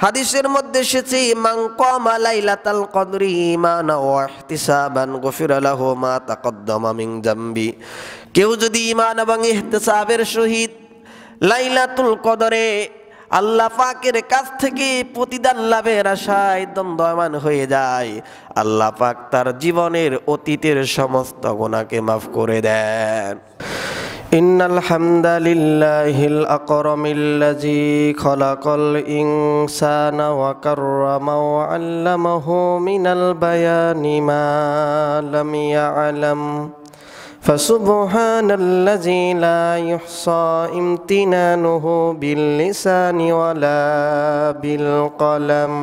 হাদিসের মধ্যে এসেছে মান কামা লাইলাতাল কদরি ঈমানান ওয়া ইহতিসাবান গুফিরা লাহু মা তাকদ্দামা মিন যামবি। কেউ যদি ঈমান এবং ইহতিসাবের সহিত লাইলাতুল কদরে আল্লাহ পাকের কাছ থেকে প্রতিদান লাভের আশায় দ্বন্দ্বমান হয়ে যায়, আল্লাহ পাক তার জীবনের অতীতের সমস্ত গুনাহকে মাফ করে দেন। ইন্নাল হামদালিল্লাহিল আকরামিল্লাযী খালাকাল ইনসানা ওয়া কাররামা ওয়া আল্লামাহু মিনাল বায়ানি মা লাম ইয়ালাম فسبحان الذي لا يحصى امتنانه باللسان ولا بالقلم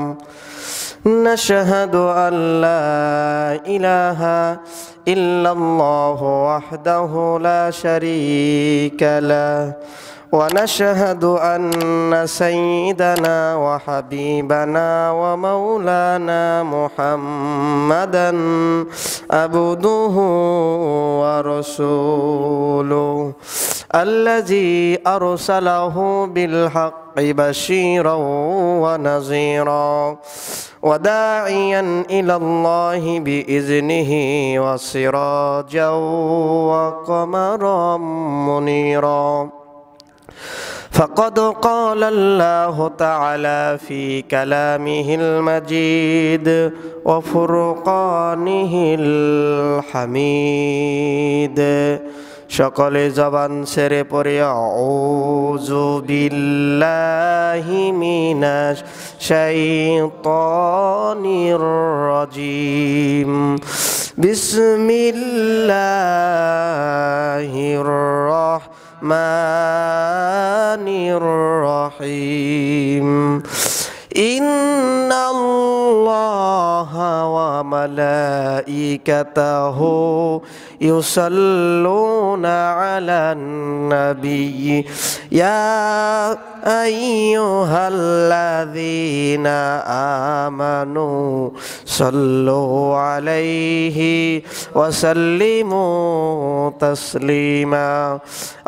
نشهد أن لا إله إلا الله وحده لا شريك له ونشهد أن سيدنا وحبيبنا ومولانا محمدا عبده ورسوله الذي أرسله بالحق بشيرا ونذيرا وداعيا إلى الله بإذنه وسراجا وقمرا منيرا فقد قال الله تعالى في كلامه المجيد وفرقانه الحميد সকলে জবান ছেড়ে পড়ে আউযু বিল্লাহি মিনাশ শাইতানির রাজিম বিসমিল্লাহির রাহমানির রহিম ইন্নাল্লাহা ওয়া মালাইকাতাহু ইউসাল্লুনা আলান নাবিয়্যি ইয়া আইয়ুহাল্লাযীনা আমানু সাল্লু আলাইহি ওয়া সাল্লিমু তাসলিমা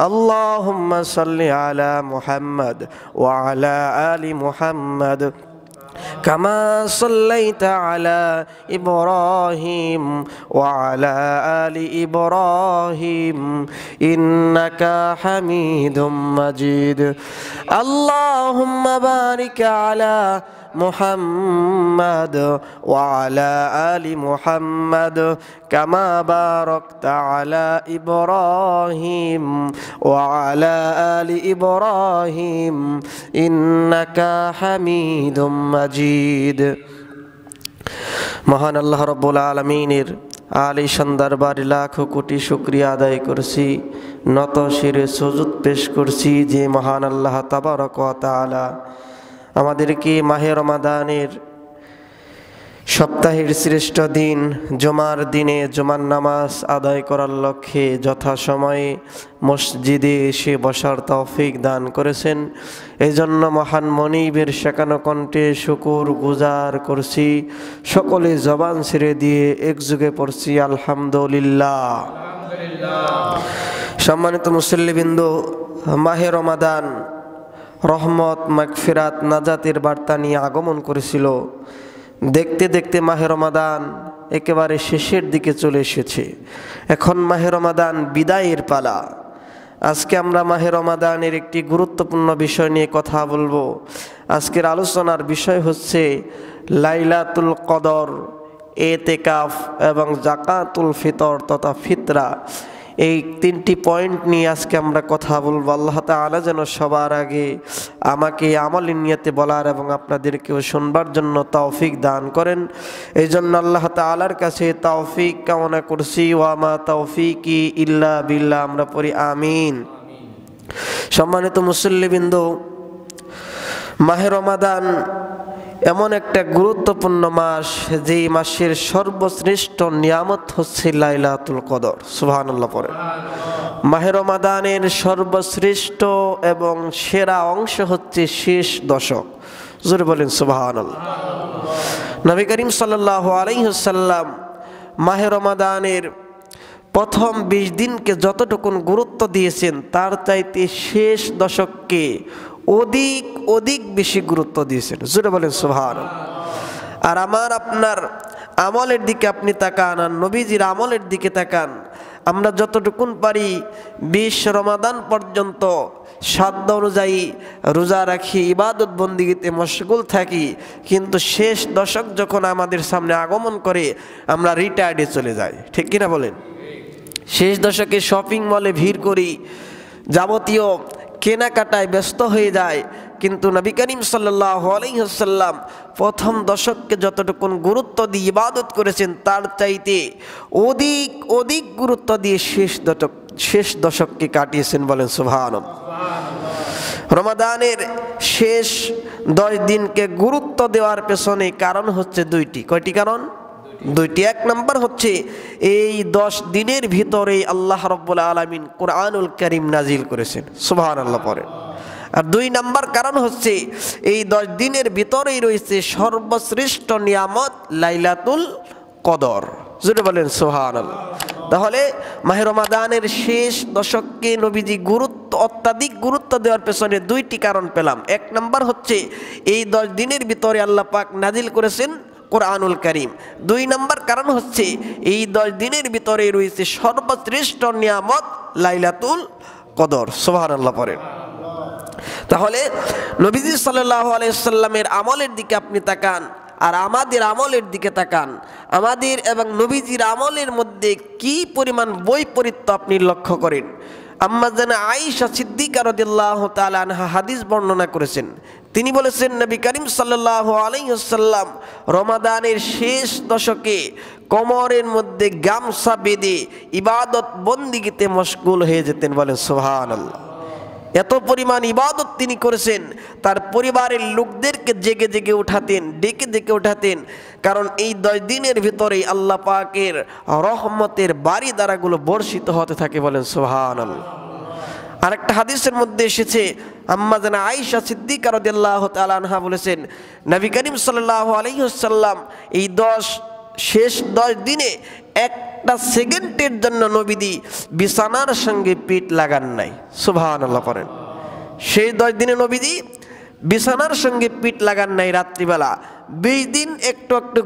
আল্লাহুম্মা সাল্লি আলা মুহাম্মাদ ওয়া আলা আলি মুহাম্মাদ كما صليت على إبراهيم وعلى آل إبراهيم إنك حميد مجيد اللهم بارك على محمد وعلى آل محمد كما باركت على إبراهيم وعلى آل إبراهيم إنك حميد مجيد মহান আল্লাহ রব্বুল আলামিনের আলিশান দরবারে লাখো কোটি শুকরিয়া আদায় করছি, নত শিরে সুজুদ পেশ করছি যে মহান আল্লাহ তাবারক ওয়া তাআলা আমাদেরকে মাহে রমাদানের সপ্তাহের শ্রেষ্ঠ দিন জুমার দিনে জুমার নামাজ আদায় করার লক্ষ্যে যথাসময়ে মসজিদে এসে বসার তৌফিক দান করেছেন। এই জন্য মহান মনিবের শেখানো কণ্ঠে শুকুর গুজার করছি। সকলে জবান ছেড়ে দিয়ে একযোগে পড়ছি আলহামদুলিল্লাহ। সম্মানিত মুসল্লিবৃন্দ, মাহে রমাদান রহমত, মাগফিরাত, নাজাতের বার্তা নিয়ে আগমন করেছিল। দেখতে দেখতে মাহে রমাদান একেবারে শেষের দিকে চলে এসেছে। এখন মাহে রমাদান বিদায়ের পালা। আজকে আমরা মাহে রমাদানের একটি গুরুত্বপূর্ণ বিষয় নিয়ে কথা বলবো। আজকের আলোচনার বিষয় হচ্ছে লাইলাতুল কদর, এতেকাফ এবং জাকাতুল ফিতর তথা ফিতরা। এই তিনটি পয়েন্ট নিয়ে আজকে আমরা কথা বলবো। আল্লাহ তাআলা যেন সবার আগে আমাকে আমলের নিয়তে বলার এবং আপনাদেরকেও শুনবার জন্য তৌফিক দান করেন। এই জন্য আল্লাহ তাআলার কাছে তৌফিক কামনা করছি। ওয়া মা তৌফিকি ইল্লা বিল্লাহ, আমরা পড়ি আমিন। সম্মানিত মুসল্লিবৃন্দ, মাহে রমাদান এমন একটা গুরুত্বপূর্ণ মাস, যেই মাসের সর্বশ্রেষ্ঠ নিয়ামত হচ্ছে লাইলাতুল কদর। সুবহানাল্লাহ পড়েন। মাহে রমাদানের সর্বশ্রেষ্ঠ এবং সেরা অংশ হচ্ছে শেষ দশক। জোরে বলেন সুবহানাল্লাহ। নবী করিম সাল্লাল্লাহু আলাইহি ওয়াসাল্লাম মাহে রমাদানের প্রথম 20 দিনকে যতটুকুন গুরুত্ব দিয়েছেন, তার চাইতে শেষ দশককে অধিক অধিক বেশি গুরুত্ব দিয়েছেন। জোরে বলেন সুবহানাল্লাহ। আর আমার আপনার আমলের দিকে আপনি তাকান, আর নবীজির আমলের দিকে তাকান। আমরা যতটুকুন পারি 20 রমাদান পর্যন্ত সাধ্য অনুযায়ী রোজা রাখি, ইবাদত বন্দিগিতে মশগুল থাকি, কিন্তু শেষ দশক যখন আমাদের সামনে আগমন করে আমরা রিটায়ার্ডে চলে যাই। ঠিক কিনা বলেন? শেষ দশকে শপিং মলে ভিড় করি, যাবতীয় কেনাকাটায় ব্যস্ত হয়ে যায়, কিন্তু নবী করিম সাল্লাল্লাহু আলাইহি ওয়াসাল্লাম প্রথম দশককে যতটুকুন গুরুত্ব দিয়ে ইবাদত করেছেন তার চাইতে অধিক অধিক গুরুত্ব দিয়ে শেষ দশককে কাটিয়েছেন। বলেন সুবহানাল্লাহ। রমাদানের শেষ 10 দিনকে গুরুত্ব দেওয়ার পেছনে কারণ হচ্ছে দুইটি। কয়টি কারণ? দুইটি। এক নম্বর হচ্ছে এই 10 দিনের ভিতরে আল্লাহ রাব্বুল আলামিন কোরআনুল কারীম নাজিল করেছেন। সুবহানাল্লাহ পড়েন। আর 2 নম্বর কারণ হচ্ছে এই 10 দিনের ভিতরেই রয়েছে সর্বশ্রেষ্ঠ নিয়ামত লাইলাতুল কদর। জোরে বলেন সুবহানাল্লাহ। তাহলে মাহে রমাদানের শেষ দশককে নবীজি অত্যাধিক গুরুত্ব দেওয়ার পেছনে 2টি কারণ পেলাম। এক নম্বর হচ্ছে এই 10 দিনের ভিতরে আল্লাহ পাক নাজিল করেছেন কোরআনুল কারীম। 2 নম্বর কারণ হচ্ছে এই 10 দিনের ভিতরে রয়েছে সর্বশ্রেষ্ঠ নিয়ামত লাইলাতুল কদর। সুবহানাল্লাহ পড়েন। তাহলে নবীজি সাল্লাল্লাহু আলাইহি ওয়াসাল্লামের আমলের দিকে আপনি তাকান, আর আমাদের আমলের দিকে তাকান। আমাদের এবং নবীজির আমলের মধ্যে কি পরিমাণ বৈপরীত্য আপনি লক্ষ্য করেন। আম্মা জানা আয়েশা সিদ্দিকা রাদিয়াল্লাহু তাআলা আনহা হাদিস বর্ণনা করেছেন। তিনি বলেছেন নবী করিম সাল্লাল্লাহু আলাইহি ওয়াসাল্লাম রমাদানের শেষ দশকে কোমরের মধ্যে গামছা বেঁধে ইবাদত বন্দিগিতে মশগুল হয়ে যেতেন। বলেন সুবহানাল্লাহ। এত পরিমাণ ইবাদত তিনি করেছেন, তার পরিবারের লোকদেরকে জেগে জেগে উঠাতেন, ডেকে ডেকে উঠাতেন, কারণ এই 10 দিনের ভিতরেই আল্লাহ পাকের রহমতের বাড়ি দ্বারাগুলো বর্ষিত হতে থাকে। বলেন সুবহানাল্লাহ। আরেকটা হাদিসের মধ্যে এসেছে, আম্মা জানা আয়েশা সিদ্দিকা রাদিয়াল্লাহু তাআলা আনহা বলেছেন নবী করিম সাল্লাল্লাহু আলাইহি ওয়াসাল্লাম এই শেষ 10 দিনে একটা সেকেন্ডের জন্য নবীজি বিছানার সঙ্গে পিঠ লাগান নাই। সুবহানাল্লাহ পড়েন। সেই 10 দিনে নবীজি বিছানার সঙ্গে পিঠ লাগান নাই রাত্রিবেলা। 20 দিন একটু একটু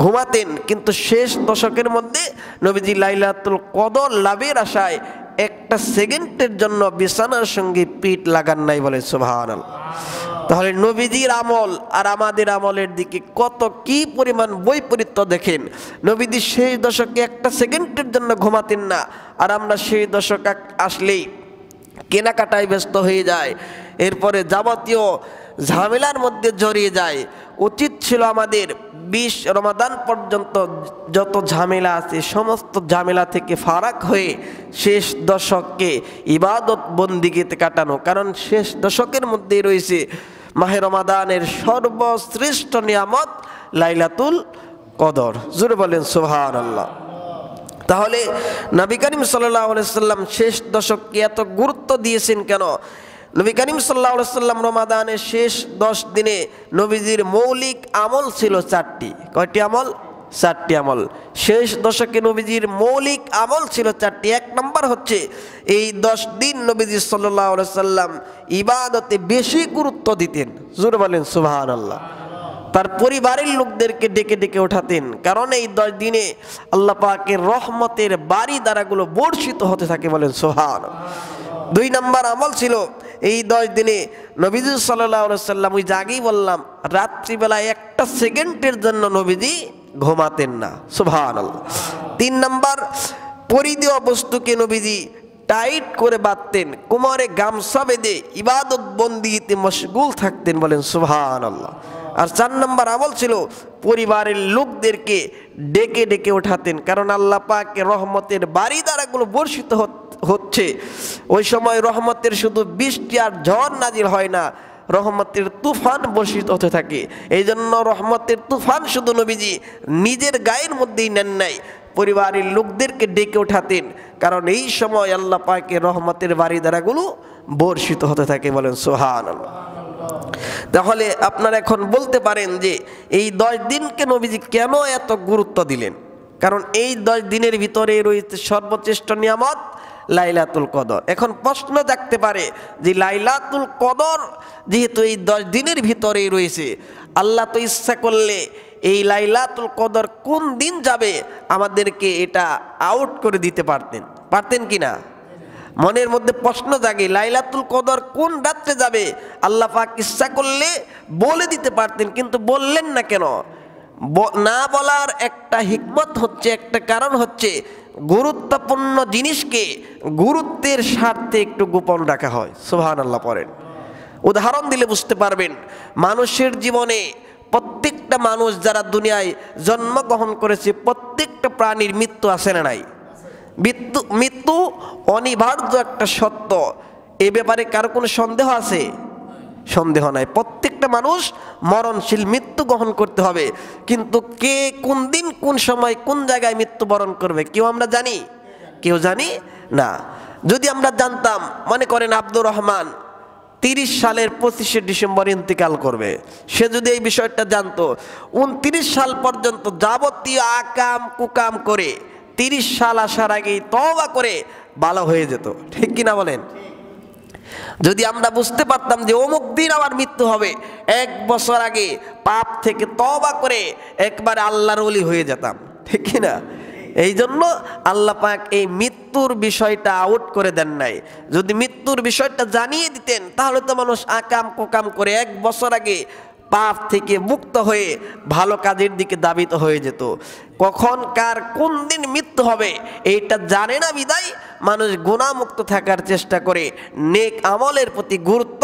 ঘুমাতেন, কিন্তু শেষ দশকের মধ্যে নবীজি লাইলাতুল কদর লাভের আশায় একটা সেকেন্ডের জন্য বিছানার সঙ্গে পিঠ লাগান নাই। বলে সুবহানাল্লাহ। তাহলে নবীজির আমল আর আমাদের আমলের দিকে কত কি পরিমাণ বৈপরীত্য দেখেন। নবীজি সেই দশকে একটা সেকেন্ডের জন্য ঘুমাতেন না, আর আমরা সেই দশক আসলেই কেনাকাটায় ব্যস্ত হয়ে যায়, এরপরে যাবতীয় ঝামেলার মধ্যে জড়িয়ে যায়। উচিত ছিল আমাদের 20 রমাদান পর্যন্ত যত ঝামেলা আছে সমস্ত ঝামেলা থেকে ফারাক হয়ে শেষ দশককে ইবাদত বন্দিগিতে কাটানো, কারণ শেষ দশকের মধ্যেই রয়েছে মাহে রমাদানের সর্বশ্রেষ্ঠ নিয়ামত লাইলাতুল কদর। জোরে বলেন সুবহানাল্লাহ। তাহলে নবী করিম সাল্লাল্লাহু আলাইহি ওয়াসাল্লাম শেষ দশককে এত গুরুত্ব দিয়েছেন কেন? নবী করিম সাল্লাল্লাহু আলাইহি ওয়াসাল্লাম রমাদানের শেষ 10 দিনে নবীজির মৌলিক আমল ছিল 4টি। কয়টি আমল? 4টি আমল। শেষ দশকে নবীজির মৌলিক আমল ছিল 4টি। এক নম্বর হচ্ছে এই 10 দিন নবীজি সাল্লাল্লাহু আলাইহি ওয়াসাল্লাম ইবাদতে বেশি গুরুত্ব দিতেন। জোরে বলেন সুবহানাল্লাহ। তার পরিবারের লোকদেরকে ডেকে ডেকে ওঠাতেন, কারণ এই 10 দিনে আল্লাহ পাকের রহমতের বাড়ি দ্বারাগুলো বর্ষিত হতে থাকে। বলেন সুবহানাল্লাহ। 2 নম্বর আমল ছিল এই 10 দিনে নবীজি সাল্লাল্লাহু আলাইহি ওয়াসাল্লাম, ওই আগেই বললাম, রাত্রিবেলায় একটা সেকেন্ডের জন্য নবীজি ঘুমাতেন না। সুবহানাল্লাহ। 3 নম্বর, পরিধেয় বস্তুকে নবীজি টাইট করে বাঁধতেন, কোমরে গামছা বেঁধে ইবাদত বন্দিতে মশগুল থাকতেন। বলেন সুবহানাল্লাহ। আর 4 নম্বর আমল ছিল পরিবারের লোকদেরকে ডেকে ডেকে ওঠাতেন, কারণ আল্লাহ পাকের রহমতের বাড়ি দ্বারাগুলো বর্ষিত হচ্ছে। ওই সময় রহমতের শুধু বৃষ্টি আর ঝড় নাজিল হয় না, রহমতের তুফান বর্ষিত হতে থাকে। এই জন্য রহমতের তুফান শুধু নবীজি নিজের গায়ের মধ্যেই নেন নাই, পরিবারের লোকদেরকে ডেকে ওঠাতেন, কারণ এই সময় আল্লাহ পাকের রহমতের বাড়ি দ্বারাগুলো বর্ষিত হতে থাকে। বলেন সুবহানাল্লাহ। তাহলে আপনারা এখন বলতে পারেন যে এই 10 দিনকে নবীজি কেন এত গুরুত্ব দিলেন? কারণ এই 10 দিনের ভিতরে রয়েছে সর্বশ্রেষ্ঠ নিয়ামত লাইলাতুল কদর। এখন প্রশ্ন জাগতে পারে যে লাইলাতুল কদর যেহেতু এই 10 দিনের ভিতরেই রয়েছে, আল্লাহ তো ইচ্ছা করলে এই লাইলাতুল কদর কোন দিন যাবে আমাদেরকে এটা আউট করে দিতে পারতেন কিনা? মনের মধ্যে প্রশ্ন জাগে, লাইলাতুল কদর কোন রাত্রে যাবে আল্লাহ পাক ইচ্ছা করলে বলে দিতে পারতেন, কিন্তু বললেন না কেন? না বলার একটা হিকমত হচ্ছে, একটা কারণ হচ্ছে গুরুত্বপূর্ণ জিনিসকে গুরুত্বের স্বার্থে একটু গোপন রাখা হয়। সুবহানাল্লাহ পড়েন। উদাহরণ দিলে বুঝতে পারবেন, মানুষের জীবনে প্রত্যেকটা মানুষ যারা দুনিয়ায় জন্মগ্রহণ করেছে প্রত্যেকটা প্রাণীর মৃত্যু আছে না নাই? মৃত্যু অনিবার্য একটা সত্য, এ ব্যাপারে কারো কোনো সন্দেহ আছে? সন্দেহ নাই। প্রত্যেকটা মানুষ মরণশীল, মৃত্যু গ্রহণ করতে হবে, কিন্তু কে কোন দিন কোন সময় কোন জায়গায় মৃত্যুবরণ করবে কেউ আমরা জানি? কেউ জানি না। যদি আমরা জানতাম, মনে করেন আব্দুর রহমান 30 সালের 25শে ডিসেম্বর ইন্তেকাল করবে, সে যদি এই বিষয়টা জানতো 29 সাল পর্যন্ত যাবতীয় আকাম কুকাম করে 30 সাল আসার আগেই তওবা করে ভালো হয়ে যেত, ঠিক কিনা বলেন? যদি আমরা বুঝতে পারতাম যে অমুক দিন আমার মৃত্যু হবে, 1 বছর আগে পাপ থেকে তওবা করে একবারে আল্লাহর ওলি হয়ে যেতাম, ঠিক কিনা? এই জন্য আল্লাহ পাক এই মৃত্যুর বিষয়টা আউট করে দেন নাই। যদি মৃত্যুর বিষয়টা জানিয়ে দিতেন তাহলে তো মানুষ আকাম কুকাম করে 1 বছর আগে পাপ থেকে মুক্ত হয়ে ভালো কাজের দিকে ধাবিত হয়ে যেত। কখন কার কোন দিন মৃত্যু হবে এইটা জানে না বিদায় মানুষ গুনাহমুক্ত থাকার চেষ্টা করে, নেক আমলের প্রতি গুরুত্ব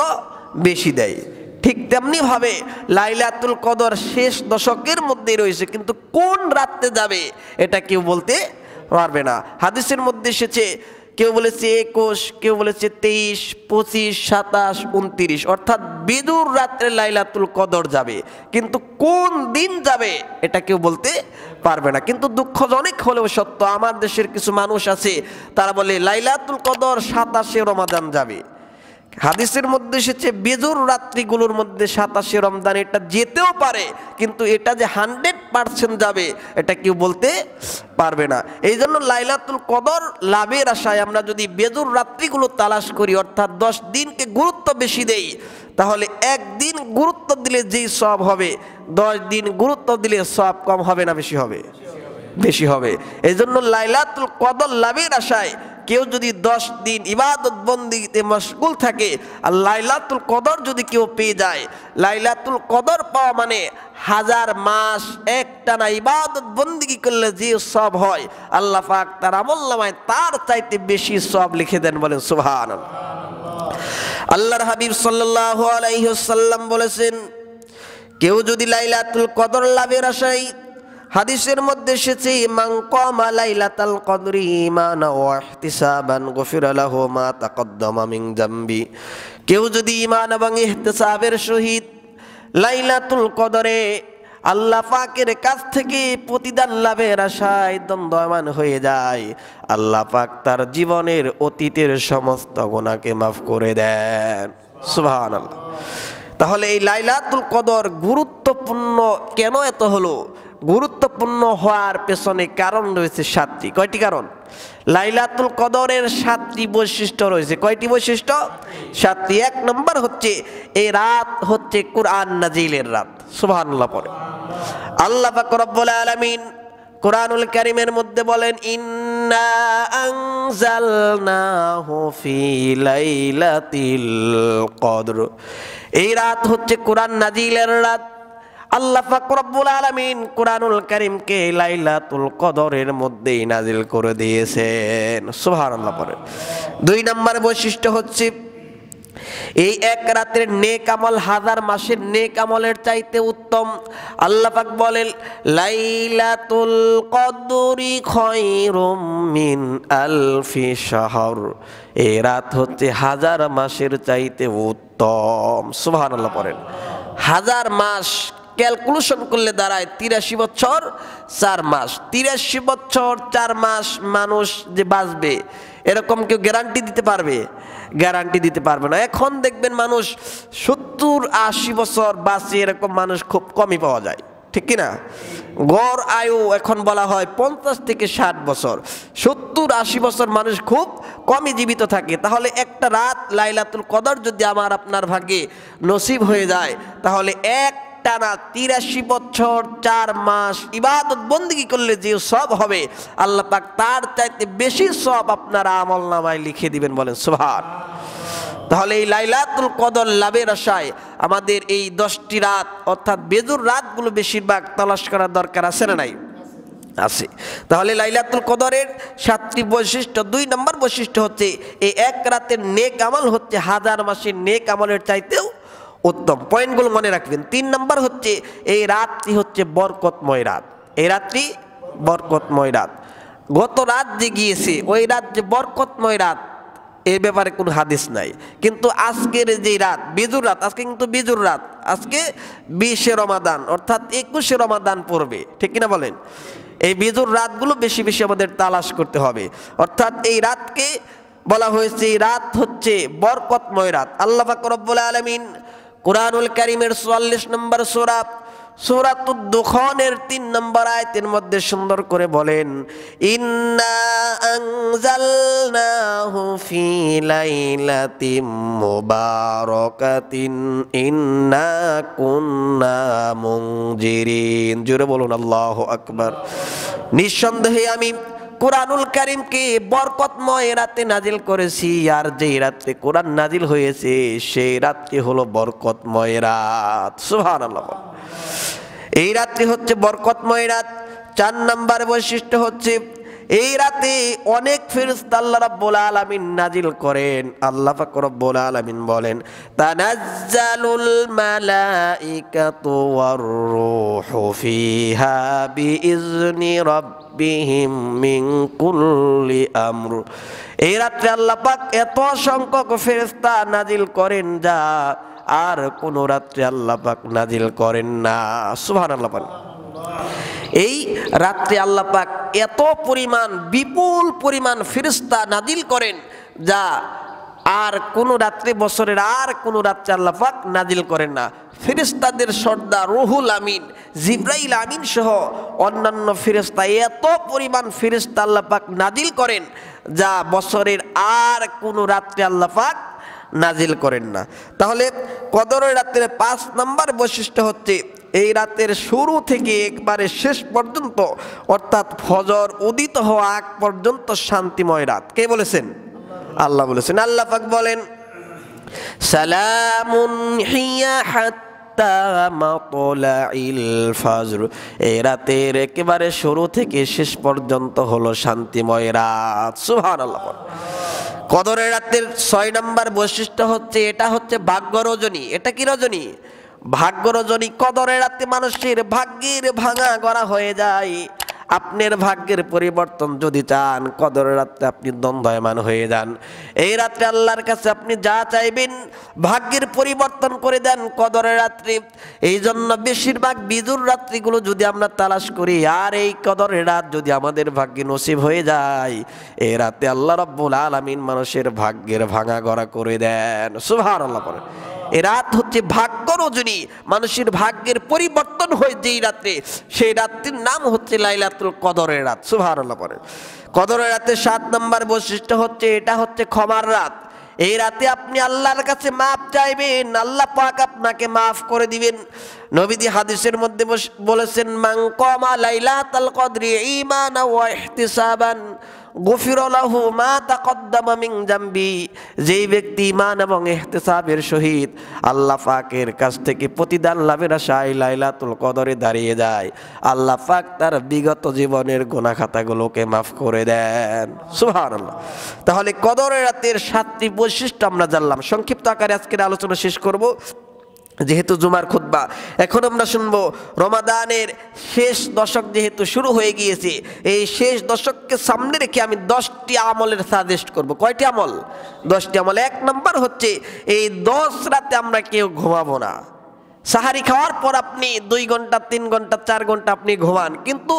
বেশি দেয়। ঠিক তেমনি ভাবে লাইলাতুল কদর শেষ দশকের মধ্যে রয়েছে, কিন্তু কোন রাতে যাবে এটা কেউ বলতে পারবে না। হাদিসের মধ্যে এসেছে, কেউ বলেছে 21, কেউ বলেছে 23, 25, 27, 29, অর্থাৎ বিদুর রাত্রে লাইলাতুল কদর যাবে, কিন্তু কোন দিন যাবে এটা কেউ বলতে পারবে না। কিন্তু দুঃখজনক হলেও সত্য, আমার দেশের কিছু মানুষ আছে তারা বলে লাইলাতুল কদর 27শে রমাদান যাবে। হাদিসের মধ্যে এসেছে বেজুর রাত্রিগুলোর মধ্যে 27শে রমজান এটা যেতেও পারে, কিন্তু এটা যে 100% যাবে এটা কেউ বলতে পারবে না। এই জন্য লাইলাতুল কদর লাভের আশায় আমরা যদি বেজুর রাত্রিগুলো তালাশ করি, অর্থাৎ 10 দিনকে গুরুত্ব বেশি দেই, তাহলে একদিন গুরুত্ব দিলে যেই সওয়াব হবে 10 দিন গুরুত্ব দিলে সওয়াব কম হবে না বেশি হবে? বেশি হবে। এই জন্য লাইলাতুল কদর লাভের আশায় কেউ যদি 10 দিন ইবাদত বন্দিতে মশগুল থাকে আর লাইলাতুল কদর যদি কেউ পেয়ে যায়, লাইলাতুল কদর পাওয়া মানে 1000 মাস একটানা ইবাদত বন্দিগি করলে যে সওয়াব হয় আল্লাহ পাক তার আমলনামায় তার চাইতে বেশি সওয়াব লিখে দেন। বলেন সুবহানাল্লাহ। আল্লাহর হাবিব সাল্লাল্লাহু আলাইহি ওয়াসাল্লাম বলেছেন, কেউ যদি লাইলাতুল কদর লাভের আশায়, হাদিসের মধ্যে এসেছে মান কামা লাইলাতাল কদরি ঈমানান ওয়া ইহতিসাবান গুফিরা লাহু মা তাকদ্দামা মিন যামবি, কেউ যদি ঈমান এবং ইহতিসাবের সহিত লাইলাতুল কদরে আল্লাহ পাকের কাছ থেকে প্রতিদান লাভের আশায় দ্বন্দ্বমান হয়ে যায়, আল্লাহ পাক তার জীবনের অতীতের সমস্ত গুনাহকে মাফ করে দেন। সুবহানাল্লাহ। তাহলে এই লাইলাতুল কদর গুরুত্বপূর্ণ কেন এত হলো? গুরুত্বপূর্ণ হওয়ার পেছনে কারণ রয়েছে 7টি। কয়টি কারণ? লাইলাতুল কদরের 7টি বৈশিষ্ট্য রয়েছে। কয়টি বৈশিষ্ট্য? 7টি। 1 নম্বর হচ্ছে এই রাত হচ্ছে কুরআন নাজিলের রাত। সুবহানাল্লাহ পড়ে আল্লাহ পাক রব্বুল আলামিন কুরআনুল কারীমের মধ্যে বলেন, ইন্না আনজালনাহু ফি লাইলাতিল কদর। এই রাত হচ্ছে কুরআন নাজিলের রাত। আল্লাহ পাক রব্বুল আলামিন কুরআনুল কারীমকে লাইলাতুল কদরের মধ্যেই নাজিল করে দিয়েছেন। সুবহানাল্লাহ পড়ে। 2 নম্বর বৈশিষ্ট্য হচ্ছে এই এক রাতের নেক আমল 1000 মাসের নেক আমলের চাইতে উত্তম। আল্লাহ পাক বলেন, লাইলাতুল কদরি খায়রুম মিন আলফি শাহর। এই রাত হচ্ছে 1000 মাসের চাইতে উত্তম। সুবহানাল্লাহ পড়েন। 1000 মাস ক্যালকুলেশন করলে দাঁড়ায় 83 বছর 4 মাস। 83 বছর 4 মাস মানুষ যে বাঁচবে এরকম কেউ গ্যারান্টি দিতে পারবে? গ্যারান্টি দিতে পারবে না। এখন দেখবেন মানুষ 70-80 বছর বাঁচে, এরকম মানুষ খুব কমই পাওয়া যায়, ঠিক কিনা? গড় আয়ু এখন বলা হয় 50 থেকে 60 বছর, 70-80 বছর মানুষ খুব কমই জীবিত থাকে। তাহলে একটা রাত লাইলাতুল কদর যদি আমার আপনার ভাগ্যে নসিব হয়ে যায়, তাহলে টানা 83 বছর 4 মাস ইবাদত বন্দেগী করলে যে সব হবে, আল্লাহ পাক তার চাইতে বেশি সব আপনার আমলনামায় লিখে দিবেন। বলেন সুবহান। তাহলে এই লাইলাতুল কদর লাভের আশায় আমাদের এই 10টি রাত অর্থাৎ বেজুর রাতগুলো বেশিরভাগ তালাশ করার দরকার আছে না নাই? আছে। তাহলে লাইলাতুল কদরের 7টি বৈশিষ্ট্য। 2 নম্বর বৈশিষ্ট্য হচ্ছে এই এক রাতের নেক আমল হচ্ছে 1000 মাসের নেক আমলের চাইতেও উত্তম। পয়েন্টগুলো মনে রাখবেন। 3 নম্বর হচ্ছে এই রাতটি হচ্ছে বরকতময় রাত। এই রাতটি বরকতময় রাত। গত রাত যে গিয়েছে ওই রাত যে বরকতময় রাত, এই ব্যাপারে কোনো হাদিস নাই। কিন্তু আজকের যে রাত বিজুর রাত, আজকে কিন্তু বিজুর রাত, আজকে 20 রমাদান অর্থাৎ 21 রমাদান পড়বে, ঠিক কিনা বলেন? এই বিজুর রাতগুলো বেশি বেশি আমাদের তালাশ করতে হবে। অর্থাৎ এই রাতকে বলা হয়েছে এই রাত হচ্ছে বরকতময় রাত। আল্লাহ পাক রব্বুল আলামিন কুরআনুল কারীমের 44 নম্বর সূরা সূরাতুদ দুখানের 3 নম্বর আয়াতের মধ্যে সুন্দর করে বলেন, ইন্না আনজালনাহু ফি লাইলাতিম মুবারাকাতিন ইন্না কুন্না মুনজিরিন। জোরে বলুন আল্লাহু আকবার। নিঃসন্দেহে আমি কুরআনুল কারীমকে বরকতময় রাতে নাজিল করেছি, আর যেই রাতে কোরআন নাজিল হয়েছে সেই রাতটি হলো বরকতময় রাত। সুবহানাল্লাহ। এই রাতটি হচ্ছে বরকতময় রাত। 4 নম্বর বৈশিষ্ট্য হচ্ছে এই রাতে অনেক ফেরেশতা আল্লাহ রাব্বুল আলামিন নাজিল করেন। আল্লাহ পাক রব্বুল আলামিন বলেন, তানাজ্জালুল মালাইকাতু ওয়ার রূহু ফিহা বিইজনি রাব্বিহিম মিন কুল্লি আমর। এই রাতে আল্লাহ পাক এত সংখ্যক ফেরেশতা নাজিল করেন যা আর কোন রাত্রে আল্লাহ পাক নাজিল করেন না। সুবহানাল্লাহ। এই রাত্রে আল্লাহ পাক এত পরিমাণ বিপুল পরিমাণ ফেরেশতা নাজিল করেন যা আর কোন রাত্রে বছরের আর কোন রাত্রে আল্লাহ পাক নাজিল করেন না। ফেরেশতাদের সর্দার রুহুল আমিন জিবরাইল আমিন সহ অন্যান্য ফেরেশতা এত পরিমাণ ফেরেশতা আল্লাহ পাক নাজিল করেন যা বছরের আর কোন রাত্রে আল্লাহ পাক নাজিল করেন না। তাহলে কদরের রাতের 5 নম্বর বৈশিষ্ট্য হচ্ছে এই রাতের শুরু থেকে একবারে শেষ পর্যন্ত অর্থাৎ ফজর উদিত হওয়া আগ পর্যন্ত শান্তিময় রাত। কে বলেছেন? আল্লাহ বলেছেন। আল্লাহ পাক বলেন, সালামুন হিয়া হাত্তা মাতলাইল ফজর। এই রাতের একেবারে শুরু থেকে শেষ পর্যন্ত হলো শান্তিময় রাত। সুবহানাল্লাহ। কদরের রাতের 6 নম্বর বৈশিষ্ট্য হচ্ছে এটা হচ্ছে ভাগ্য রজনী। এটা কি রজনী? ভাগ্য রজনী। কদরের রাতে মানুষের ভাগ্যের ভাঙা গড়া হয়ে যায়। আপনার ভাগ্যের পরিবর্তন যদি চান, কদরের রাতে আপনি দ্বন্দ্বয়মান হয়ে যান। এই রাত্রে আল্লাহর কাছে আপনি যা চাইবেন ভাগ্যের পরিবর্তন করে দেন কদরের রাত্রে। এই জন্য বেশিরভাগ বিজুর রাত্রিগুলো যদি আমরা তালাশ করি আর এই কদরের রাত যদি আমাদের ভাগ্যে নসিব হয়ে যায়, এই রাতে আল্লাহ রাব্বুল আলামিন মানুষের ভাগ্যের ভাঙা গড়া করে দেন। সুবহানাল্লাহ। এই রাত হচ্ছে ভাগ্য রজনী, মানুষের ভাগ্যের পরিবর্তন হয় যেই রাত্রে, সেই রাত্রির নাম হচ্ছে লাইলাতুল কদরের রাত। সুবহানাল্লাহ। কদরের রাতে 7 নম্বর বৈশিষ্ট্য হচ্ছে এটা হচ্ছে ক্ষমার রাত। এই রাতে আপনি আল্লাহর কাছে মাফ চাইবেন, আল্লাহ পাক আপনাকে মাফ করে দিবেন। নবীজি হাদিসের মধ্যে বলেছেন, মান কামা লাইলাতুল কদরি ঈমানান ওয়া ইহতিসাবান গুফিরা লাহু মা তাকদ্দামা মিন জামবি। যেই ব্যক্তি ঈমান এবং ইহতিসাবের সহিত আল্লাহ পাকের কাছ থেকে প্রতিদান লাভের আশায় লাইলাতুল কদরে দাঁড়িয়ে যায়, আল্লাহ পাক তার বিগত জীবনের গুনাহ খাতাগুলোকে মাফ করে দেন। সুবহানাল্লাহ। তাহলে কদরের রাতের 7টি বৈশিষ্ট্য আমরা জানলাম। সংক্ষিপ্ত আকারে আজকের আলোচনা শেষ করব, যেহেতু জুমার খুতবা। এখন আমরা শুনবো রমাদানের শেষ দশক যেহেতু শুরু হয়ে গিয়েছে, এই শেষ দশককে সামনে রেখে আমি 10টি আমলের সাজেস্ট করব। কয়টি আমল? 10টি আমল। 1 নম্বর হচ্ছে এই 10 রাতে আমরা কেউ ঘুমাবো না। সাহারি খাওয়ার পর আপনি 2 ঘন্টা 3 ঘন্টা 4 ঘন্টা আপনি ঘুমান, কিন্তু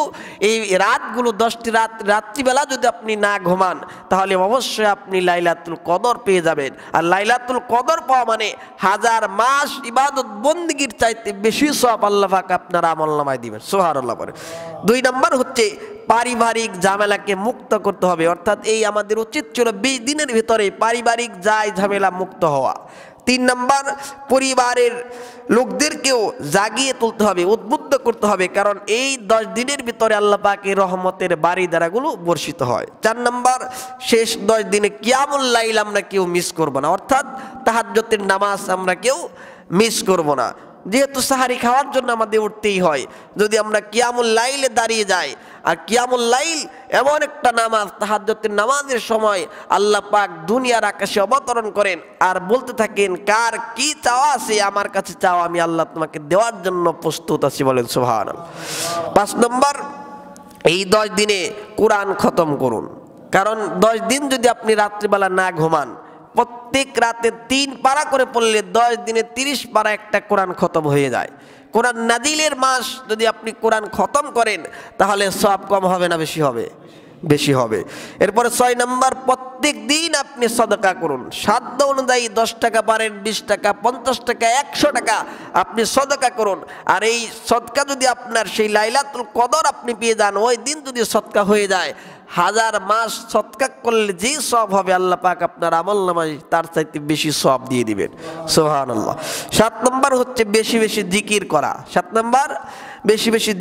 এই রাতগুলো 10টি রাত্রিবেলা যদি আপনি না ঘুমান তাহলে অবশ্যই আপনি লাইলাতুল কদর পেয়ে যাবেন। আর লাইলাতুল কদর পাওয়া মানে 1000 মাস ইবাদত বন্দেগীর চাইতে বেশি সওয়াব আল্লাহ পাক আপনার আমলনামায় দিবেন। সুবহানাল্লাহ পড়ে। 2 নম্বর হচ্ছে পারিবারিক ঝামেলাকে মুক্ত করতে হবে, অর্থাৎ এই আমাদের উচিত ছিল 20 দিনের ভিতরে পারিবারিক ঝামেলা মুক্ত হওয়া। 3 নম্বর, পরিবারের লোকদেরকেও জাগিয়ে তুলতে হবে, উদ্বুদ্ধ করতে হবে, কারণ এই 10 দিনের ভিতরে আল্লাহ পাকের রহমতের বারিধারাগুলো বর্ষিত হয়। 4 নম্বর, শেষ 10 দিনে কিয়ামুল লাইল আমরা কেউ মিস করব না, অর্থাৎ তাহাজ্জুদের নামাজ আমরা কেউ মিস করব না। যেহেতু সাহারি খাওয়ার জন্য আমাদের উঠতেই হয়, যদি আমরা কিয়ামুল লাইলে দাঁড়িয়ে যাই, আর কিয়ামুল লাইল এমন একটা নামাজ, তাহাজ্জুদের নামাজের সময় আল্লাহ পাক দুনিয়ার আকাশে অবতরণ করেন আর বলতে থাকেন, কার কি চাওয়া আছে আমার কাছে চাও, আমি আল্লাহ তোমাকে দেওয়ার জন্য প্রস্তুত আছি, বলেন সুবহানাল্লাহ। 5 নম্বর, এই 10 দিনে কোরআন খতম করুন, কারণ 10 দিন যদি আপনি রাত্রিবেলা না ঘুমান, প্রত্যেক রাতে 3 পারা করে পড়লে 10 দিনে 30 পারা একটা কোরআন খতম হয়ে যায়। কোরআন নাজিলের মাস যদি আপনি কোরআন খতম করেন তাহলে সওয়াব কম হবে না বেশি হবে? বেশি হবে। এরপরে 6 নম্বর, প্রত্যেক দিন আপনি সদকা করুন, সাধ্য অনুযায়ী 10 টাকা পারেন, 20 টাকা, 50 টাকা, 100 টাকা আপনি সদকা করুন। আর এই সদকা যদি আপনার সেই লাইলাতুল কদর আপনি পেয়ে যান, ওই দিন যদি সদকা হয়ে যায়, 1000 মাস সদকা করলে যে সওয়াব হবে আল্লাহ পাক আপনার আমলনামায় তার চাইতে বেশি সওয়াব দিয়ে দিবেন। সুবহানাল্লাহ। 7 নম্বর হচ্ছে বেশি বেশি জিকির করা। 7 নম্বর, বেশি বেশি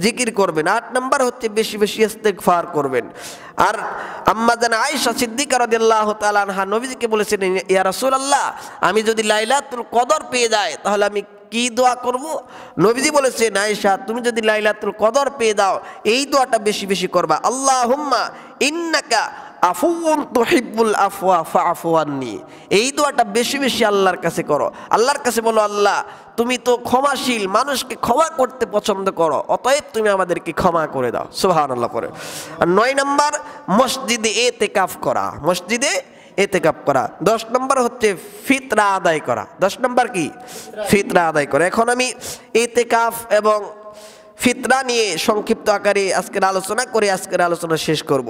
জিকির করবেন। 8 নম্বর হচ্ছে বেশি বেশি ইস্তেগফার করবেন। আর আম্মা জান আয়েশা সিদ্দিকা রাদিয়াল্লাহু তাআলা আনহা নবীজিকে বলেছেন, ইয়া রাসূলুল্লাহ, আমি যদি লাইলাতুল কদর পেয়ে যাই তাহলে আমি কি দোয়া করব? নবীজি বলেছেন, আয়েশা, তুমি যদি লাইলাতুল কদর পেয়ে দাও এই দোয়াটা বেশি বেশি করবা, আল্লাহুম্মা ইন্নাকা আফুউন তুহিব্বুল আফওয়া ফাআফু আন্নী। এই দোয়াটা বেশি বেশি আল্লাহর কাছে করো, আল্লাহর কাছে বলো, আল্লাহ তুমি তো ক্ষমাশীল, মানুষকে ক্ষমা করতে পছন্দ করো, অতএব তুমি আমাদেরকে ক্ষমা করে দাও। সুবহানাল্লাহ পড়ে। আর 9 নম্বর, মসজিদে ইতিকাফ করা, মসজিদে ইতিকাফ করা। 10 নম্বর হচ্ছে ফিতরা আদায় করা। 10 নম্বর কি? ফিতরা আদায় করা। এখন আমি ইতিকাফ এবং ফিতরা নিয়ে সংক্ষিপ্ত আকারে আজকের আলোচনা করে আজকের আলোচনা শেষ করব।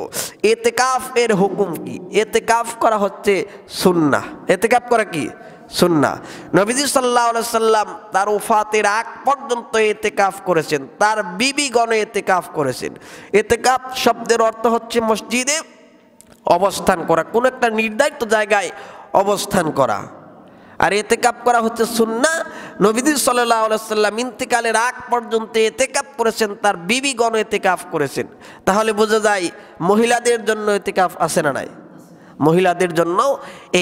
ইতিকাফ এর হুকুম কি? ইতিকাফ করা হচ্ছে সুন্নাহ। ইতিকাফ করা কি? সুন্নাহ। নবীজি সাল্লাল্লাহু আলাইহি সাল্লাম তার ওফাতের আগ পর্যন্ত ইতিকাফ করেছেন, তার বিবিগণ ইতিকাফ করেছেন। ইতিকাফ শব্দের অর্থ হচ্ছে মসজিদে অবস্থান করা, কোন একটা নির্ধারিত জায়গায় অবস্থান করা। আর ইতিকাফ করা হচ্ছে সুন্নাহ। নবীজি সাল্লাল্লাহু আলাইহি সাল্লাম ইন্তিকালের আগ পর্যন্ত ইতিকাফ করেছেন, তার বিবিগণ ইতিকাফ করেছেন। তাহলে বোঝা যায় মহিলাদের জন্য ইতিকাফ আছে না নাই? মহিলাদের জন্য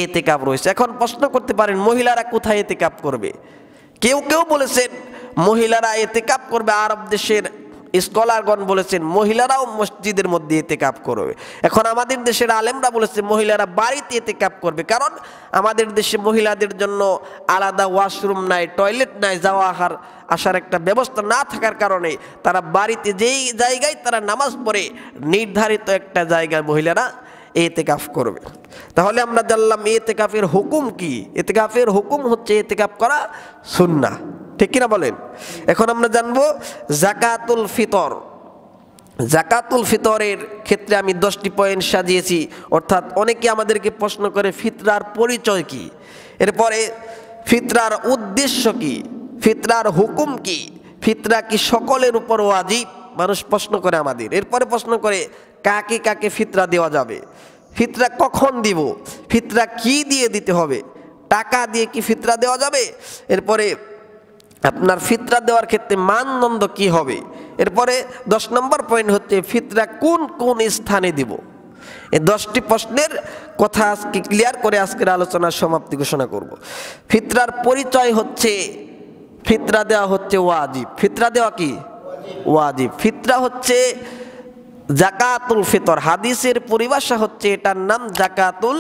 ইতিকাফ রয়েছে। এখন প্রশ্ন করতে পারেন, মহিলারা কোথায় ইতিকাফ করবে? কেউ কেউ বলেছেন মহিলারা ইতিকাফ করবে আরব দেশের, স্কলারগণ বলেছেন মহিলারাও মসজিদের মধ্যে ইতিকাফ করবে। এখন আমাদের দেশের আলেমরা বলেছে মহিলারা বাড়িতে ইতিকাফ করবে, কারণ আমাদের দেশে মহিলাদের জন্য আলাদা ওয়াশরুম নাই, টয়লেট নাই, যাওয়া আসার একটা ব্যবস্থা না থাকার কারণে তারা বাড়িতে যেই জায়গায় তারা নামাজ পড়ে নির্ধারিত একটা জায়গায় মহিলারা ইতিকাফ করবে। তাহলে আমরা জানলাম ইতিকাফের হুকুম কি। ইতিকাফের হুকুম হচ্ছে ইতিকাফ করা সুন্নাহ, ঠিক কিনা বলেন? এখন আমরা জানবো যাকাতুল ফিতর। যাকাতুল ফিতরের ক্ষেত্রে আমি 10টি পয়েন্ট সাজিয়েছি, অর্থাৎ অনেকে আমাদেরকে প্রশ্ন করে ফিতরার পরিচয় কি, এরপরে ফিতরার উদ্দেশ্য কি, ফিতরার হুকুম কি, ফিতরা কি সকলের উপর ওয়াজিব, মানুষ প্রশ্ন করে আমাদের। এরপরে প্রশ্ন করে কাকে কাকে ফিতরা দেওয়া যাবে, ফিতরা কখন দিব, ফিতরা কি দিয়ে দিতে হবে, টাকা দিয়ে কি ফিতরা দেওয়া যাবে, এরপরে আপনার ফিতরা দেওয়ার ক্ষেত্রে মানদণ্ড কি হবে, এরপরে 10 নম্বর পয়েন্ট হচ্ছে ফিতরা কোন কোন স্থানে দিব। এই 10টি প্রশ্নের কথা আজকে ক্লিয়ার করে আজকের আলোচনার সমাপ্তি ঘোষণা করব। ফিতরার পরিচয় হচ্ছে ফিতরা দেওয়া হচ্ছে ওয়াজিব। ফিতরা দেওয়া কি? ওয়াজিব। ফিতরা হচ্ছে যাকাতুল ফিতর, হাদিসের পরিভাষা হচ্ছে এটার নাম যাকাতুল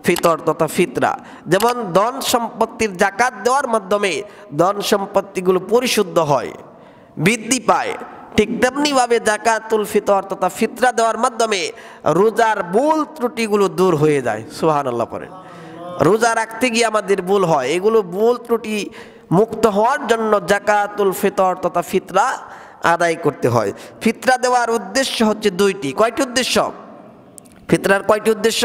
ফিতর তথা ফিতরা। যেমন ধন সম্পত্তির যাকাত দেওয়ার মাধ্যমে ধন সম্পত্তিগুলো পরিশুদ্ধ হয়, বৃদ্ধি পায়, ঠিক তেমনিভাবে যাকাতুল ফিতর তথা ফিতরা দেওয়ার মাধ্যমে রোজার ভুল ত্রুটিগুলো দূর হয়ে যায়। সুবহানাল্লাহ পড়েন। রোজা রাখতে গিয়ে আমাদের ভুল হয়, এগুলো ভুল ত্রুটি মুক্ত হওয়ার জন্য যাকাতুল ফিতর তথা ফিতরা আদায় করতে হয়। ফিতরা দেওয়ার উদ্দেশ্য হচ্ছে দুইটি। কয়টি উদ্দেশ্য? ফিতরার কয়টি উদ্দেশ্য?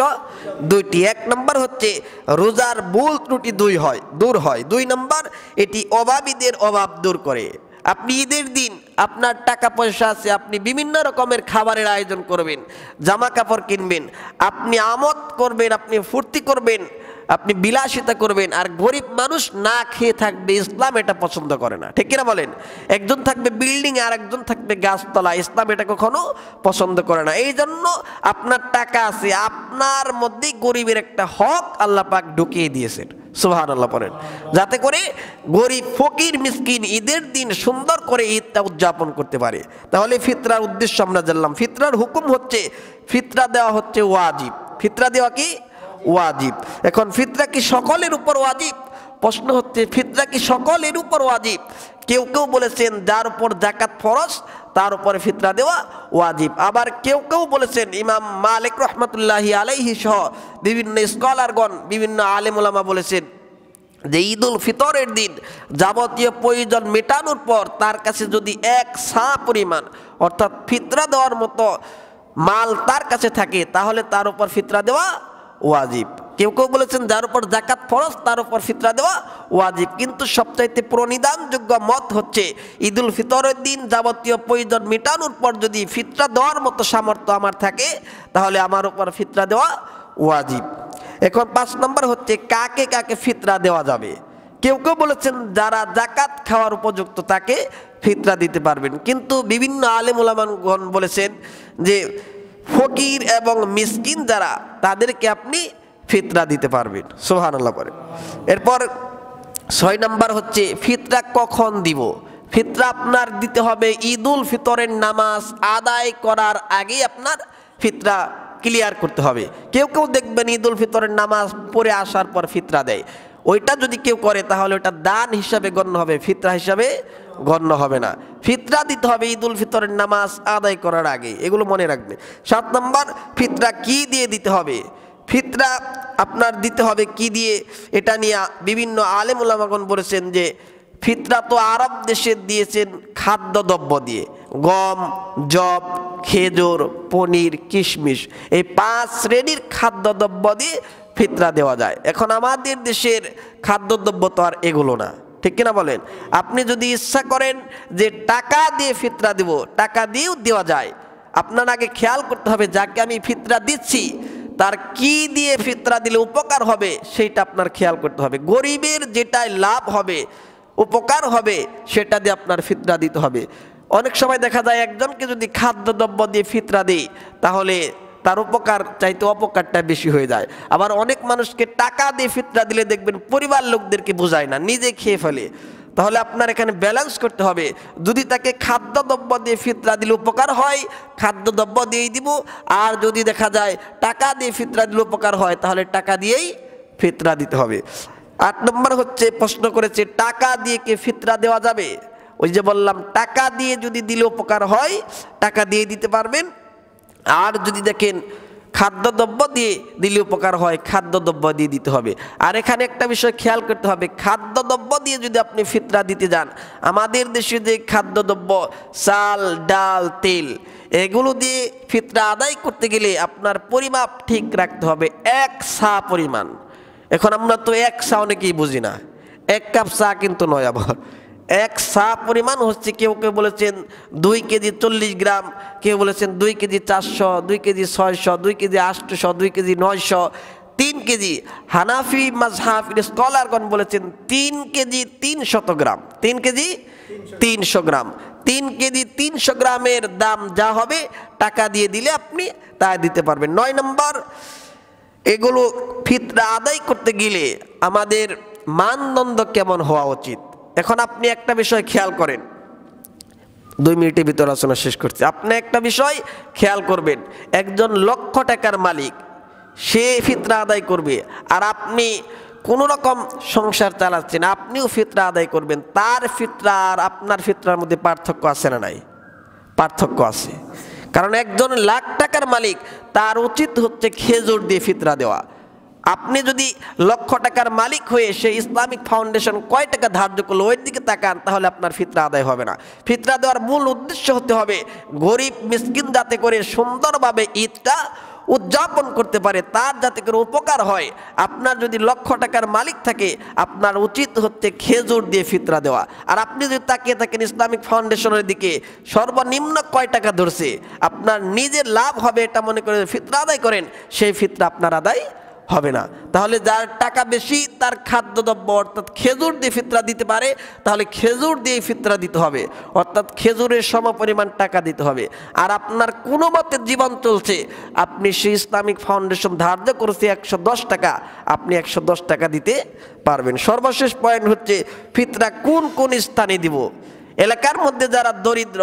দুইটি। এক নম্বর হচ্ছে রোজার ভুল ত্রুটি দূর হয়। দুই নম্বর এটি অভাবীদের অভাব দূর করে। আপনি ঈদের দিন আপনার টাকা পয়সা আছে, আপনি বিভিন্ন রকমের খাবারের আয়োজন করবেন, জামা কাপড় কিনবেন, আপনি আমোদ করবেন, আপনি ফুর্তি করবেন, আপনি বিলাসিতা করবেন, আর গরিব মানুষ না খেয়ে থাকবে। ইসলাম এটা পছন্দ করে না, ঠিক কিনা বলেন? একজন থাকবে বিল্ডিং আর একজন থাকবে গাছতলা, ইসলাম এটা কখনো পছন্দ করে না। এই জন্য আপনার টাকা আছে, আপনার মধ্যে গরিবের একটা হক আল্লাহ পাক ঢুকিয়ে দিয়েছেন, সুবহানাল্লাহ পড়েন, যাতে করে গরিব ফকির মিসকিন ঈদের দিন সুন্দর করে ঈদটা উদযাপন করতে পারে। তাহলে ফিতরার উদ্দেশ্য আমরা জানলাম। ফিতরার হুকুম হচ্ছে ফিতরা দেওয়া হচ্ছে ওয়াজিব। ফিতরা দেওয়া কি ওয়াজিব। এখন ফিতরা কি সকলের উপর ওয়াজিব? প্রশ্ন হচ্ছে ফিতরা কি সকলের উপর ওয়াজিব? কেউ কেউ বলেছেন যার উপর যাকাত ফরজ তার উপরে ফিতরা দেওয়া ওয়াজিব। আবার কেউ কেউ বলেছেন, ইমাম মালিক রহমতুল্লাহি আলাইহি সহ বিভিন্ন স্কলারগণ, বিভিন্ন আলেম ওলামা বলেছেন যে ঈদুল ফিতরের দিন যাবতীয় প্রয়োজন মেটানোর পর তার কাছে যদি এক সা পরিমাণ অর্থাৎ ফিতরা দেওয়ার মতো মাল তার কাছে থাকে তাহলে তার উপর ফিতরা দেওয়া ওয়াজিব। কেউ কেউ বলেছেন যার উপর যাকাত ফরজ তার উপর ফিতরা দেওয়া ওয়াজিব। কিন্তু সবচাইতে প্রণিধানযোগ্য মত হচ্ছে ঈদুল ফিতরের দিন যাবতীয় প্রয়োজন মেটানোর পর যদি ফিতরা দেওয়ার মতো সামর্থ্য আমার থাকে তাহলে আমার উপর ফিতরা দেওয়া ওয়াজিব। এখন ৫ নম্বর হচ্ছে কাকে কাকে ফিতরা দেওয়া যাবে। কেউ কেউ বলেছেন যারা যাকাত খাওয়ার উপযুক্ত তাকে ফিতরা দিতে পারবেন, কিন্তু বিভিন্ন আলেম ওলামাগণ বলেছেন যে ফকির এবং মিসকিন যারা তাদেরকে আপনি ফিতরা দিতে পারবেন, সুবহানাল্লাহ পড়েন। এরপর ৬ নম্বর হচ্ছে ফিতরা কখন দিব। ফিতরা আপনার দিতে হবে ঈদুল ফিতরের নামাজ আদায় করার আগেই আপনার ফিতরা ক্লিয়ার করতে হবে। কেউ কেউ দেখবেন ঈদুল ফিতরের নামাজ পড়ে আসার পর ফিতরা দেয়, ওইটা যদি কেউ করে তাহলে ওটা দান হিসাবে গণ্য হবে, ফিতরা হিসাবে গণ্য হবে না। ফিতরা দিতে হবে ঈদুল ফিতরের নামাজ আদায় করার আগে, এগুলো মনে রাখবে। ৭ নম্বর ফিতরা কি দিয়ে দিতে হবে। ফিতরা আপনার দিতে হবে কি দিয়ে, এটা নিয়ে বিভিন্ন আলেম ওলামাগণ বলেছেন যে ফিতরা তো আরব দেশে দিয়েছেন খাদ্যদ্রব্য দিয়ে, গম, জব, খেজুর, পনির, কিশমিশ, এই ৫ শ্রেণীর খাদ্যদ্রব্য দিয়ে ফিতরা দেওয়া যায়। এখন আমাদের দেশের খাদ্যদ্রব্য তো আর এগুলো না, ঠিক কিনা বলেন? আপনি যদি ইচ্ছা করেন যে টাকা দিয়ে ফিতরা দেব, টাকা দিয়েও দেওয়া যায়। আপনার আগে খেয়াল করতে হবে যাকে আমি ফিতরা দিচ্ছি তার কি দিয়ে ফিতরা দিলে উপকার হবে সেইটা আপনার খেয়াল করতে হবে। গরিবের যেটাই লাভ হবে, উপকার হবে, সেটা দিয়ে আপনার ফিতরা দিতে হবে। অনেক সময় দেখা যায় একজনকে যদি খাদ্যদ্রব্য দিয়ে ফিতরা দিই তাহলে তার উপকার চাইতে অপকারটা বেশি হয়ে যায়। আবার অনেক মানুষকে টাকা দিয়ে ফিতরা দিলে দেখবেন পরিবার লোকদেরকে বোঝায় না, নিজে খেয়ে ফেলে। তাহলে আপনার এখানে ব্যালেন্স করতে হবে। যদি তাকে খাদ্যদ্রব্য দিয়ে ফিতরা দিলে উপকার হয়, খাদ্যদ্রব্য দিয়েই দিব। আর যদি দেখা যায় টাকা দিয়ে ফিতরা দিলে উপকার হয় তাহলে টাকা দিয়েই ফিতরা দিতে হবে। ৮ নম্বর হচ্ছে প্রশ্ন করেছে টাকা দিয়ে কি ফিতরা দেওয়া যাবে। ওই যে বললাম টাকা দিয়ে যদি দিলে উপকার হয় টাকা দিয়ে দিতে পারবেন, আর যদি দেখেন খাদ্যদ্রব্য দিয়ে দিলে উপকার হয় খাদ্যদ্রব্য দিয়ে দিতে হবে। আর এখানে একটা বিষয় খেয়াল করতে হবে, খাদ্যদ্রব্য দিয়ে যদি আপনি ফিতরা দিতে যান, আমাদের দেশে যে খাদ্যদ্রব্য চাল, ডাল, তেল, এগুলো দিয়ে ফিতরা আদায় করতে গেলে আপনার পরিমাপ ঠিক রাখতে হবে, ১ সা পরিমাণ। এখন আমরা তো ১ সা অনেকেই বুঝি না, ১ কাপ চা কিন্তু নয়। আবার ১ সা পরিমাণ হচ্ছে, কেউ কেউ বলেছেন ২ কেজি ৪০ গ্রাম, কেউ বলেছেন ২ KG ৪০০, ২ KG ৬০০, ২ KG ৮০০, ২ KG ৯০০, ৩ KG. Hanafi মাযহাবের স্কলারগণ বলেছেন ৩ KG ৩০০ gram, ৩ KG ৩০০ gram. ৩ KG ৩০০ গ্রামের দাম যা হবে টাকা দিয়ে দিলে আপনি তা দিতে পারবেন। ৯ নম্বর, এগুলো ফিতরা আদায় করতে গেলে আমাদের মানদণ্ড কেমন হওয়া উচিত। এখন আপনি একটা বিষয় খেয়াল করেন, 2 মিনিটের ভিতর আলোচনা শেষ করছি। আপনি একটা বিষয় খেয়াল করবেন, একজন লক্ষ টাকার মালিক সে ফিতরা আদায় করবে, আর আপনি কোনো রকম সংসার চালাচ্ছেন, আপনিও ফিতরা আদায় করবেন। তার ফিতরা আর আপনার ফিতরার মধ্যে পার্থক্য আছে না নাই? পার্থক্য আছে। কারণ একজন লাখ টাকার মালিক, তার উচিত হচ্ছে খেজুর দিয়ে ফিতরা দেওয়া। আপনি যদি লক্ষ টাকার মালিক হয়ে সেই ইসলামিক ফাউন্ডেশন কয় টাকা ধার্য করলো ওই দিকে তাকান, তাহলে আপনার ফিতরা আদায় হবে না। ফিতরা দেওয়ার মূল উদ্দেশ্য হতে হবে গরিব মিসকিন যাতে করে সুন্দরভাবে ঈদটা উদযাপন করতে পারে, তার যাতে করে উপকার হয়। আপনার যদি লক্ষ টাকার মালিক থাকে, আপনার উচিত হচ্ছে খেজুর দিয়ে ফিতরা দেওয়া। আর আপনি যদি তাকিয়ে থাকেন ইসলামিক ফাউন্ডেশনের দিকে, সর্বনিম্ন কয় টাকা ধরছে, আপনার নিজের লাভ হবে এটা মনে করে ফিতরা আদায় করেন, সেই ফিতরা আপনার আদায় হবে না। তাহলে যার টাকা বেশি তার খাদ্যদ্রব্য অর্থাৎ খেজুর দিয়ে ফিতরা দিতে পারে, তাহলে খেজুর দিয়ে ফিতরা দিতে হবে, অর্থাৎ খেজুরের সমপরিমাণ টাকা দিতে হবে। আর আপনার কোনো মতে জীবন চলছে, আপনি সেই ইসলামিক ফাউন্ডেশন ধার্য করেছে 110 টাকা, আপনি 110 টাকা দিতে পারবেন। সর্বশেষ পয়েন্ট হচ্ছে ফিতরা কোন কোন স্থানে দিব। এলাকার মধ্যে যারা দরিদ্র